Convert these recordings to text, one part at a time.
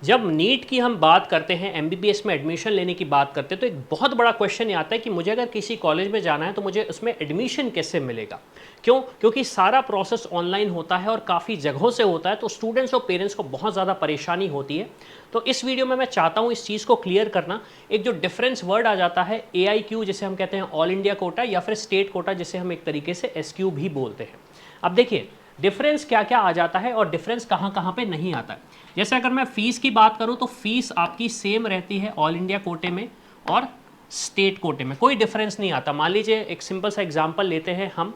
जब नीट की हम बात करते हैं, एमबीबीएस में एडमिशन लेने की बात करते हैं, तो एक बहुत बड़ा क्वेश्चन ये आता है कि मुझे अगर किसी कॉलेज में जाना है तो मुझे उसमें एडमिशन कैसे मिलेगा। क्यों? क्योंकि सारा प्रोसेस ऑनलाइन होता है और काफ़ी जगहों से होता है, तो स्टूडेंट्स और पेरेंट्स को बहुत ज़्यादा परेशानी होती है। तो इस वीडियो में मैं चाहता हूँ इस चीज़ को क्लियर करना। एक जो डिफरेंस वर्ड आ जाता है AIQ, जिसे हम कहते हैं ऑल इंडिया कोटा, या फिर स्टेट कोटा जिसे हम एक तरीके से SQ भी बोलते हैं। अब देखिए डिफरेंस क्या क्या आ जाता है और डिफरेंस कहाँ कहाँ पे नहीं आता है। जैसे अगर मैं फ़ीस की बात करूँ तो फ़ीस आपकी सेम रहती है ऑल इंडिया कोटे में और स्टेट कोटे में, कोई डिफरेंस नहीं आता। मान लीजिए एक सिंपल सा एग्जांपल लेते हैं हम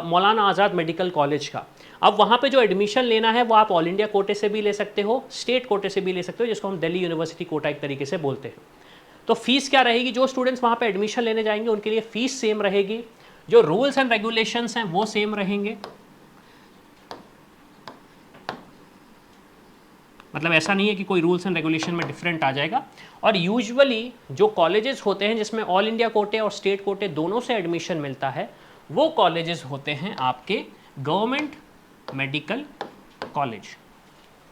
मौलाना आज़ाद मेडिकल कॉलेज का। अब वहाँ पे जो एडमिशन लेना है वो आप ऑल इंडिया कोटे से भी ले सकते हो, स्टेट कोटे से भी ले सकते हो, जिसको हम दिल्ली यूनिवर्सिटी कोटा एक तरीके से बोलते हैं। तो फीस क्या रहेगी? जो स्टूडेंट्स वहाँ पे एडमिशन लेने जाएंगे उनके लिए फ़ीस सेम रहेगी, जो रूल्स एंड रेगुलेशंस हैं वो सेम रहेंगे। मतलब ऐसा नहीं है कि कोई रूल्स एंड रेगुलेशन में डिफरेंट आ जाएगा। और यूजुअली जो कॉलेजेस होते हैं जिसमें ऑल इंडिया कोटे और स्टेट कोटे दोनों से एडमिशन मिलता है, वो कॉलेजेस होते हैं आपके government medical college.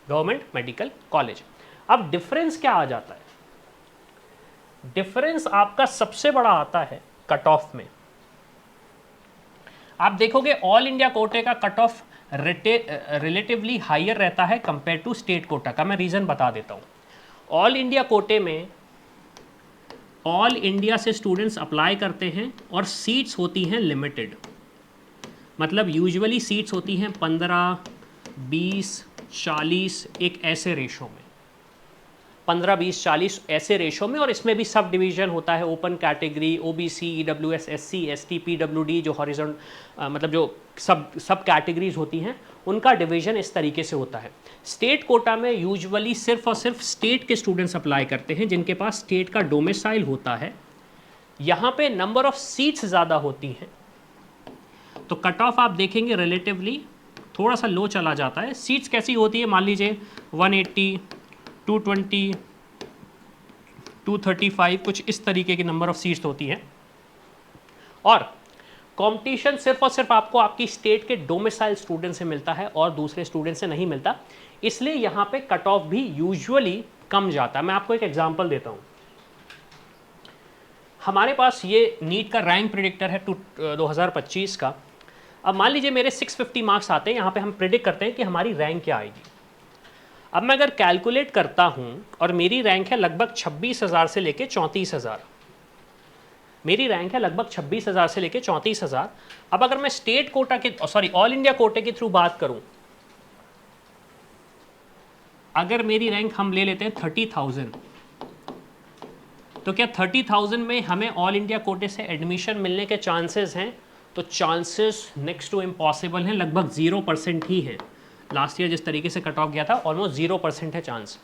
Government medical college. अब डिफरेंस क्या आ जाता है? डिफरेंस आपका सबसे बड़ा आता है कट ऑफ में। आप देखोगे ऑल इंडिया कोटे का कट ऑफ रिलेटिवली हायर रहता है कंपेयर टू स्टेट कोटा का। मैं रीज़न बता देता हूँ। ऑल इंडिया कोटे में ऑल इंडिया से स्टूडेंट्स अप्लाई करते हैं और सीट्स होती हैं लिमिटेड। मतलब यूजुअली सीट्स होती हैं 15, 20, 40, एक ऐसे रेशो में, 15, 20, 40 ऐसे रेशो में। और इसमें भी सब डिवीज़न होता है, open category, OBC, EWS, SC, ST, PWD, जो हॉरिजॉन मतलब जो सब कैटेगरीज होती हैं उनका डिवीज़न इस तरीके से होता है। स्टेट कोटा में यूजुअली सिर्फ और सिर्फ स्टेट के स्टूडेंट्स अप्लाई करते हैं जिनके पास स्टेट का डोमिसाइल होता है। यहाँ पे नंबर ऑफ सीट्स ज़्यादा होती हैं, तो कट ऑफ आप देखेंगे रिलेटिवली थोड़ा सा लो चला जाता है। सीट्स कैसी होती है? मान लीजिए 180, 220, 235, कुछ इस तरीके की नंबर ऑफ सीट्स होती हैं। और कंपटीशन सिर्फ और सिर्फ आपको आपकी स्टेट के डोमिसाइल स्टूडेंट से मिलता है और दूसरे स्टूडेंट से नहीं मिलता, इसलिए यहाँ पे कट ऑफ भी यूजुअली कम जाता है। मैं आपको एक एग्जांपल देता हूँ। हमारे पास ये नीट का रैंक प्रिडिक्टर है 2025 का। अब मान लीजिए मेरे 650 मार्क्स आते हैं, यहाँ पे हम प्रिडिक्ट करते हैं कि हमारी रैंक क्या आएगी। अब मैं अगर कैलकुलेट करता हूँ और मेरी रैंक है लगभग 26,000 से लेके 34,000, मेरी रैंक है लगभग 26,000 से लेके 34,000। अब अगर मैं स्टेट कोटा के ऑल इंडिया कोटे के थ्रू बात करूं, अगर मेरी रैंक हम ले लेते हैं 30,000, तो क्या 30,000 में हमें ऑल इंडिया कोटे से एडमिशन मिलने के चांसेस हैं? तो चांसेस नेक्स्ट टू इम्पॉसिबल हैं, लगभग 0% ही है। लास्ट ईयर जिस तरीके से कट ऑफ गया था ऑलमोस्ट 0% है चांस।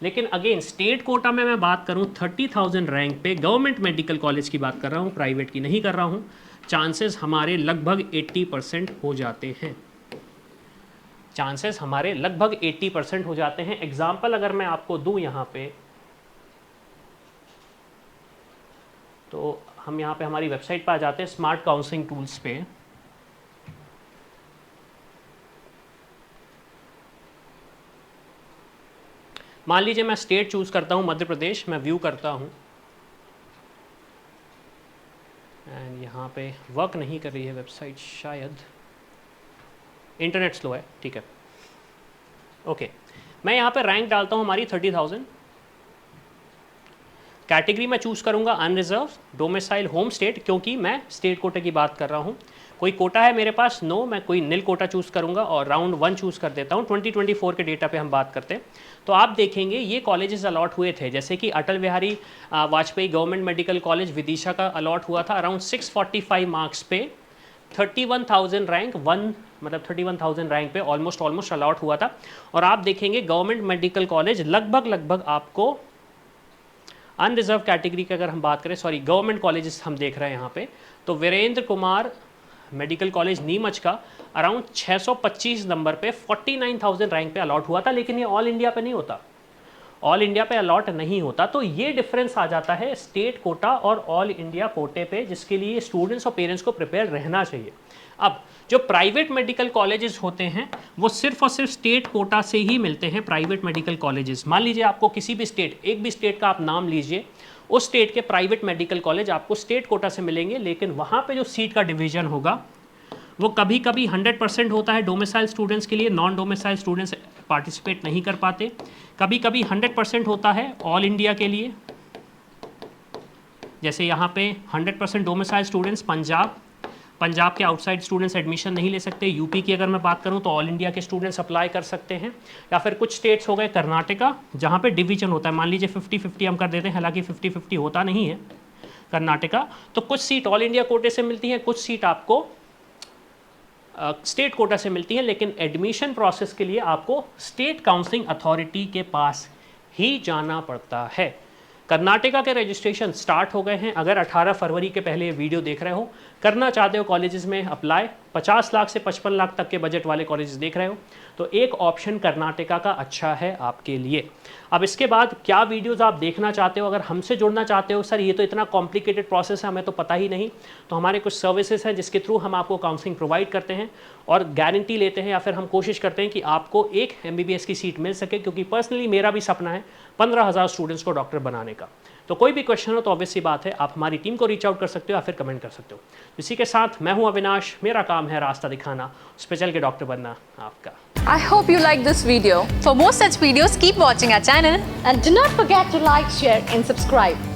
लेकिन अगेन स्टेट कोटा में मैं बात करूं 30,000 रैंक पे, गवर्नमेंट मेडिकल कॉलेज की बात कर रहा हूं, प्राइवेट की नहीं कर रहा हूं, चांसेस हमारे लगभग 80% हो जाते हैं। चांसेस हमारे लगभग 80% हो जाते हैं। एग्जाम्पल अगर मैं आपको दूं यहाँ पे, तो हम यहाँ पे हमारी वेबसाइट पर आ जाते हैं, स्मार्ट काउंसलिंग टूल्स पे। मान लीजिए मैं स्टेट चूज करता हूँ मध्य प्रदेश, मैं व्यू करता हूँ एंड यहाँ पे वर्क नहीं कर रही है वेबसाइट, शायद इंटरनेट स्लो है, ठीक है। ओके, मैं यहाँ पे रैंक डालता हूँ हमारी 30,000। कैटेगरी मैं चूज़ करूँगा अनरिजर्व, डोमिसाइल होम स्टेट, क्योंकि मैं स्टेट कोटे की बात कर रहा हूँ। कोई कोटा है मेरे पास? नो, मैं कोई नील कोटा चूज़ करूँगा और राउंड 1 चूज़ कर देता हूँ। 2024 के डेटा पे हम बात करते हैं तो आप देखेंगे ये कॉलेजेस अलॉट हुए थे, जैसे कि Atal Bihari Vajpayee government medical college Vidisha का अलॉट हुआ था अराउंड 645 मार्क्स पे, 31,000 रैंक 1, मतलब 31,000 रैंक पे ऑलमोस्ट अलॉट हुआ था। और आप देखेंगे गवर्नमेंट मेडिकल कॉलेज लगभग आपको अनरिजर्व कैटेगरी की अगर हम बात करें, सॉरी गवर्नमेंट कॉलेजेस हम देख रहे हैं यहाँ पे, तो वीरेंद्र कुमार मेडिकल कॉलेज नीमच का अराउंड 625 नंबर पे 49,000 रैंक पे अलॉट हुआ था। लेकिन ये ऑल इंडिया पे नहीं होता, ऑल इंडिया पे अलॉट नहीं होता। तो ये डिफरेंस आ जाता है स्टेट कोटा और ऑल इंडिया कोटे पे, जिसके लिए स्टूडेंट्स और पेरेंट्स को प्रिपेयर रहना चाहिए। अब जो प्राइवेट मेडिकल कॉलेजेस होते हैं वो सिर्फ और सिर्फ स्टेट कोटा से ही मिलते हैं। प्राइवेट मेडिकल कॉलेजेस, मान लीजिए आपको किसी भी स्टेट, एक भी स्टेट का आप नाम लीजिए, उस स्टेट के प्राइवेट मेडिकल कॉलेज आपको स्टेट कोटा से मिलेंगे, लेकिन वहाँ पे जो सीट का डिवीजन होगा वो कभी कभी 100% होता है डोमिसाइल स्टूडेंट्स के लिए, नॉन डोमिसाइल स्टूडेंट्स पार्टिसिपेट नहीं कर पाते। कभी कभी 100% होता है ऑल इंडिया के लिए, जैसे यहाँ पे 100% डोमिसाइल स्टूडेंट्स पंजाब के आउटसाइड स्टूडेंट्स एडमिशन नहीं ले सकते। यूपी की अगर मैं बात करूँ तो ऑल इंडिया के स्टूडेंट्स अप्लाई कर सकते हैं। या फिर कुछ स्टेट्स हो गए कर्नाटका, जहाँ पे डिवीजन होता है, मान लीजिए 50-50 हम कर देते हैं, हालांकि 50-50 होता नहीं है कर्नाटका। तो कुछ सीट ऑल इंडिया कोटे से मिलती हैं, कुछ सीट आपको स्टेट कोटा से मिलती हैं, लेकिन एडमिशन प्रोसेस के लिए आपको स्टेट काउंसलिंग अथॉरिटी के पास ही जाना पड़ता है। कर्नाटका के रजिस्ट्रेशन स्टार्ट हो गए हैं। अगर 18 फरवरी के पहले ये वीडियो देख रहे हो, करना चाहते हो कॉलेजेस में अप्लाई, 50 लाख से 55 लाख तक के बजट वाले कॉलेजेस देख रहे हो, तो एक ऑप्शन कर्नाटका का अच्छा है आपके लिए। अब इसके बाद क्या वीडियोस आप देखना चाहते हो, अगर हमसे जुड़ना चाहते हो, सर ये तो इतना कॉम्प्लिकेटेड प्रोसेस है, हमें तो पता ही नहीं, तो हमारे कुछ सर्विसेज हैं जिसके थ्रू हम आपको काउंसलिंग प्रोवाइड करते हैं और गारंटी लेते हैं, या फिर हम कोशिश करते हैं कि आपको एक MBBS की सीट मिल सके, क्योंकि पर्सनली मेरा भी सपना है 15,000 स्टूडेंट्स को डॉक्टर बनाने का। तो कोई भी क्वेश्चन हो तो ऑब्वियसली बात है, आप हमारी टीम को रीच आउट कर सकते हो या फिर कमेंट कर सकते हो। इसी के साथ मैं हूं अविनाश, मेरा काम है रास्ता दिखाना, स्पेशल के डॉक्टर बनना आपका। I hope you like this video. For more such videos, keep watching our channel and do not forget to like, share and subscribe.